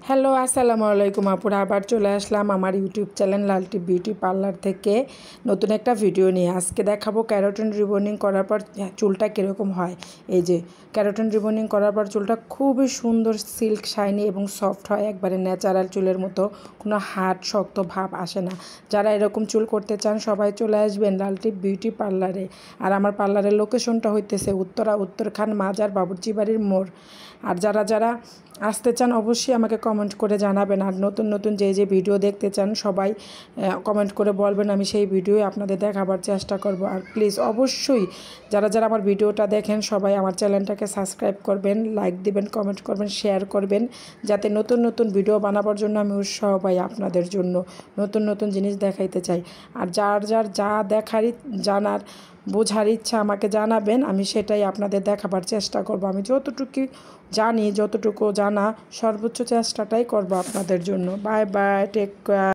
Hello আসসালামু আলাইকুম আপুরা, আবার চলে আসলাম আমার ইউটিউব চ্যানেল লালটি বিউটি পার্লার থেকে নতুন একটা ভিডিও নিয়ে। আজকে দেখাবো ক্যারাটিন রিবন্ডিং করার পর চুলটা কীরকম হয়। এই যে ক্যারাটিন রিবন্ডিং করার পর চুলটা খুবই সুন্দর, সিল্ক শাইনি এবং সফট হয়, একবারে ন্যাচারাল চুলের মতো, কোনো হার্ড শক্ত ভাব আসে না। যারা এরকম চুল করতে চান সবাই চলে আসবেন লালটি বিউটি পার্লারে। আর আমার পার্লারের লোকেশনটা হইতেছে উত্তরখান মাজার বাবুর্চি বাড়ির মোড়। আর যারা আসতে চান অবশ্যই আমাকে কমেন্ট করে জানাবেন। আর নতুন যে ভিডিও দেখতে চান সবাই কমেন্ট করে বলবেন, আমি সেই ভিডিও আপনাদের দেখাবার চেষ্টা করব। আর প্লিজ অবশ্যই যারা আমার ভিডিওটা দেখেন সবাই আমার চ্যানেলটাকে সাবস্ক্রাইব করবেন, লাইক দিবেন, কমেন্ট করবেন, শেয়ার করবেন, যাতে নতুন ভিডিও বানাবার জন্য আমি উৎসাহ পাই। আপনাদের জন্য নতুন জিনিস দেখাইতে চাই। আর যার যা জানার বোঝার ইচ্ছা আমাকে জানাবেন, আমি সেটাই আপনাদের দেখাবার চেষ্টা করব। আমি যতটুকু জানা সর্বোচ্চ চেষ্টাটাই করব আপনাদের জন্য। Bye bye, take care.